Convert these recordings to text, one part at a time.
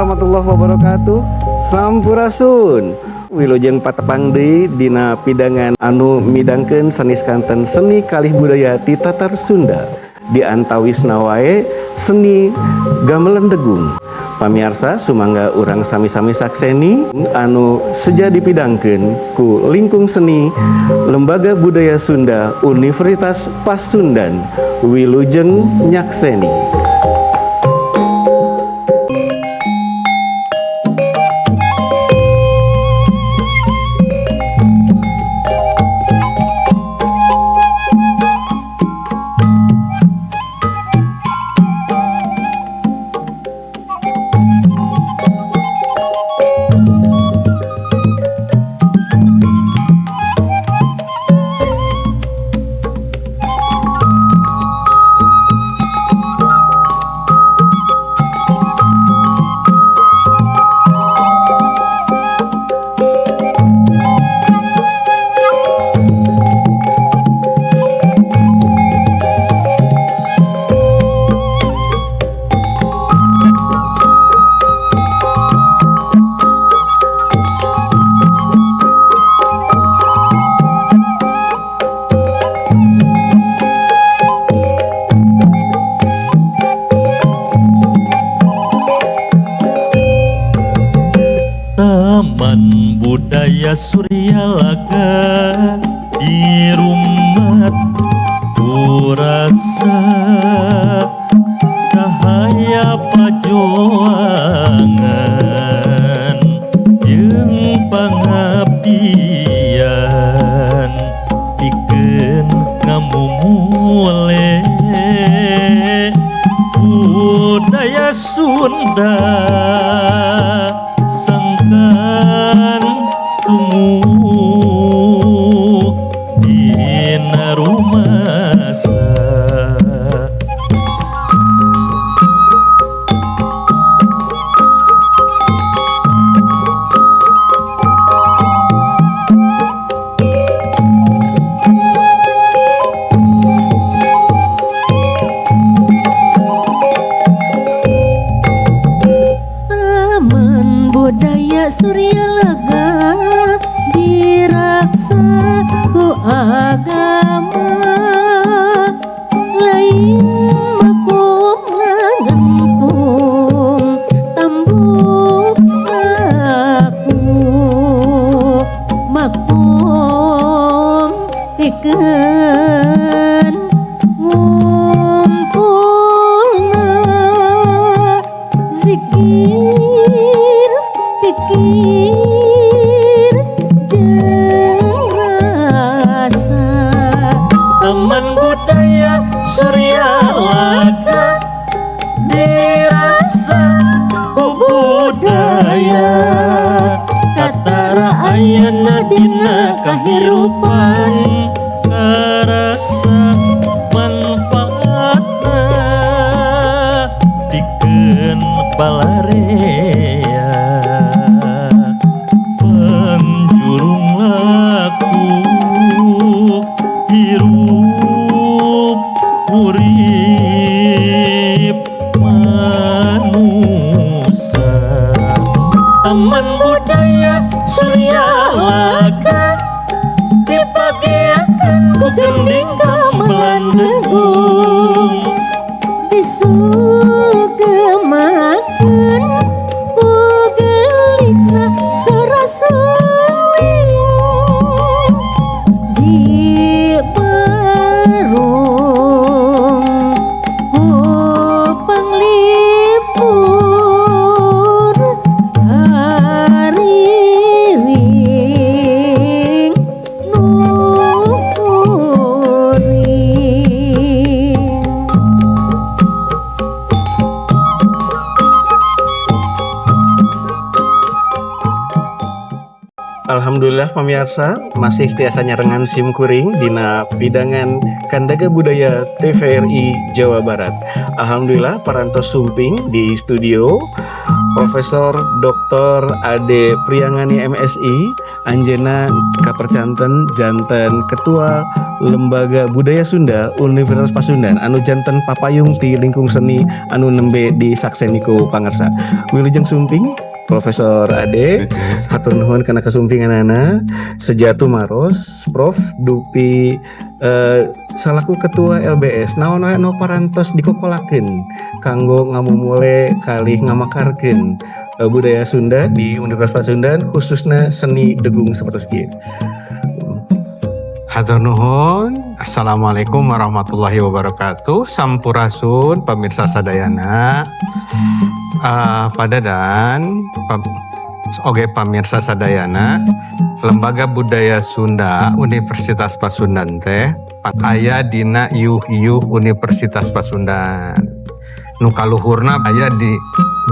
warahmatullahi wabarakatuh. Sampurasun. Wilujeng patepang deui dina pidangan anu midangkeun sanis kanten seni kalih budaya ti Tatar Sunda. Di antawisna wae seni gamelan degung. Pamirsa sumangga urang sami-sami sakseni anu seja dipidangkeun ku Lingkung Seni Lembaga Budaya Sunda Universitas Pasundan. Wilujeng nyakseni. Taman Budaya Suryalaga di rumah kurasa cahaya pajoangan jeung pangabdian pikeun ngamumule budaya Sunda sangkan tumuh dina rumasa. Taman Budaya Suryalaga diraksa ku agama lain makom ngantung tambuk aku makom pikeun ngumpulna zikir pikir jeung rasa. Taman Budaya Suryalaga dirasa ku budaya Tatara ayana dina kahirupan karasa manfaatna pikeun balarea penjurung laku hirup urip manusa. Taman Budaya Suryalaga dipagiakeun ku gending gamelan degung Disugemakeun ku gelikna sarasaliung dibarung ku panglipur hariring nukuring. Alhamdulillah pamirsa masih tiasa nyarengan simkuring dina pidangan Kandaga Budaya TVRI Jawa Barat. Alhamdulillah parantos sumping di studio Profesor Dr. Ade Priangani MSI Anjena kapercanten janten Ketua Lembaga Budaya Sunda Universitas Pasundan anu janten papayung ti lingkung seni anu nembe di Sakseniku pangarsa. Wilujeng sumping Profesor Ade, hatur nuhun kana kasumpinganana. Sejatu maros, Prof dupi salaku ketua LBS naon wae no parantos dikokolakeun kanggo ngamumule kalih ngamakarkeun budaya Sunda di Universitas Pasundan khususna seni degung sapertos kieu. Hatur nuhun. Assalamualaikum warahmatullahi wabarakatuh. Sampurasun pemirsa sadayana. Padadan oge pamirsa sadayana, Lembaga Budaya Sunda Universitas Pasundan teh aya dina iuh Universitas Pasundan. Nu kaluhurna aya di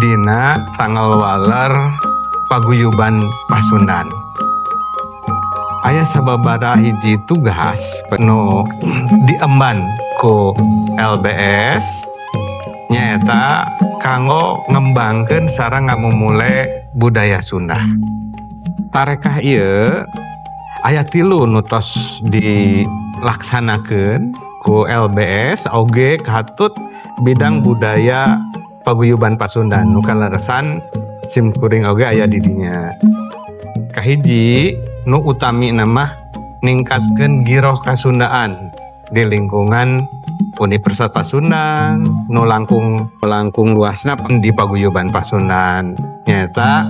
dina tanggal waler paguyuban Pasundan. Aya sababaraha hiji tugas penuh diemban ku LBS nyaeta kanggo ngembangkeun sareng ngamumule budaya Sunda. Tarekah ieu aya 3 nu tos dilaksanakeun ku LBS oge katut bidang budaya paguyuban Pasundan nu kaleresan simkuring oge aya di dinya. Kahiji nu utami nama ningkatkeun giroh kasundaan di lingkungan Universitas Pasundan nu langkung luasna di paguyuban Pasundan nyata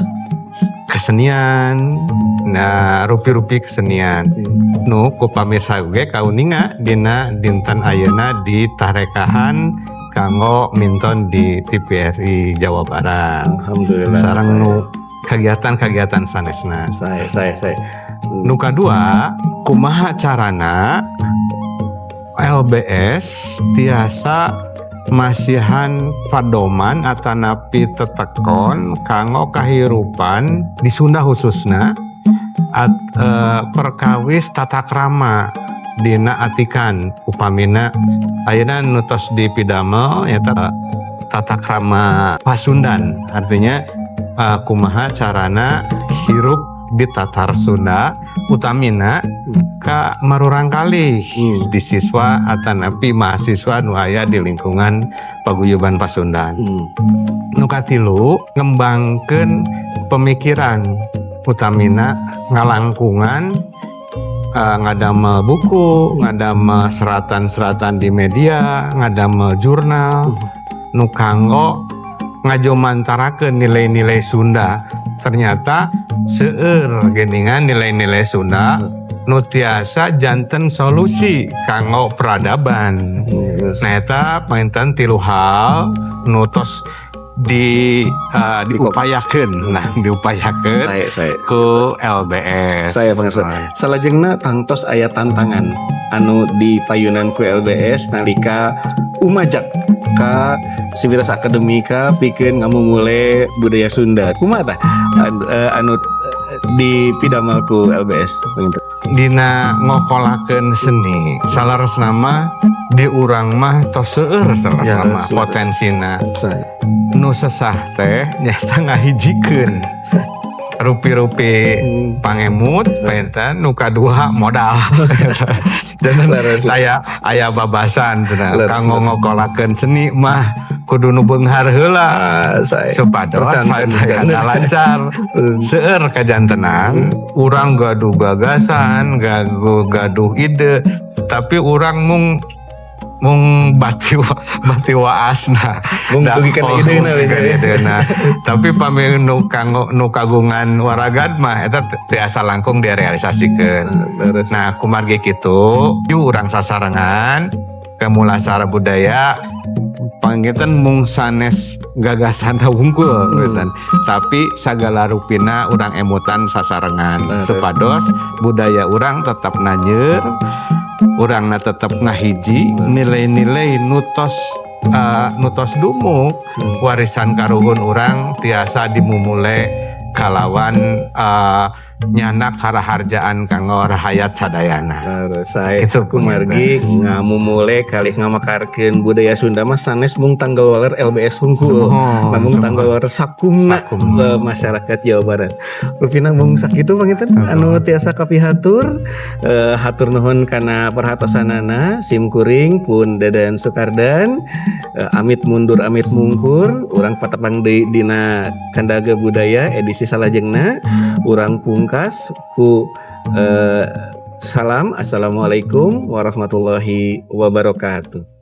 kesenian, nah rupi-rupi kesenian nu ku pamirsa ge kauninga dina dinten ayeuna di tarekahan kanggo minton di TVRI Jawa Barat. Alhamdulillah. Sareng nu kegiatan-kegiatan sanesna. Saya. Nu kadua, kumaha carana LBS tiasa masihan padoman atanapi tetekon kanggo kahirupan di Sunda khususna perkawis tata krama dina atikan upamina ayeuna nu tos dipidamel eta tata krama Pasundan, artinya kumaha carana hirup di tatar Sunda utamina ka marurang kalih di siswa atanapi mahasiswa nu aya di lingkungan paguyuban Pasundan. Nu katilu ngembangkeun pemikiran utamina ngalangkungan ngadamel buku, ngadamel seratan-seratan di media, ngadamel jurnal nu kanggo ngajomantarakeun nilai-nilai Sunda. Ternyata seueur geningan nilai-nilai Sunda nu tiasa janten solusi kanggo peradaban. Nah eta painten 3 hal nu tos diupayakeun. Nah diupayakeun Saya. ku LBS. Saya pangarsa. Salajengna tangtos aya tantangan anu dipayunan ku LBS nalika umajak ka Sivitas Akademika pikeun ngamumule budaya Sunda. Kumaha tah anu dipidamel ku LBS? Dina ngokolakeun seni salaresna mah di urang mah tos seueur salaresna mah potensina. Saya. Nu sesah teh nyata ngahijikeun rupi-rupi pangemut painten nu kadua modal. Dan aya babasan cenah kanggo ngokolakeun seni mah kudu nu beunghar heula supados hayana lancar. Seueur kajantenan urang gaduh gagasan, gaduh ide, tapi urang mung bati waasna mung dugikan ideuna. Tapi pami nu kagungan waragad mah eta tiasa langkung direalisasikeun. Nah kumargi kitu urang sasarengan ke Mulasara Budaya panggitan mung sanes gagasan wungkul gitu. Tapi sagala rupina urang emutan sasarengan supados budaya urang tetap nanjeur, urangna tetap ngahiji, nilai-nilai nutos dumuk warisan karuhun urang tiasa dimumule kalawan nyandak haraharjaan kanggo rahayat sadayana. Saya Gitu, aku margi ngamu mulai kali ngamakarkeun budaya Sunda mah sanes mung tanggal waler LBS hungkul. Namun tanggal waler sakumna masyarakat Jawa Barat. Rupina mung sakitu panginten anu tiasa kapihatur hatur nuhun kana perhatosanana sim kuring pun Dadan Sukardan amit mundur amit mungkur urang patepang deui dina Kandaga Budaya edisi salajengna urang pungkas ku salam assalamualaikum warahmatullahi wabarakatuh.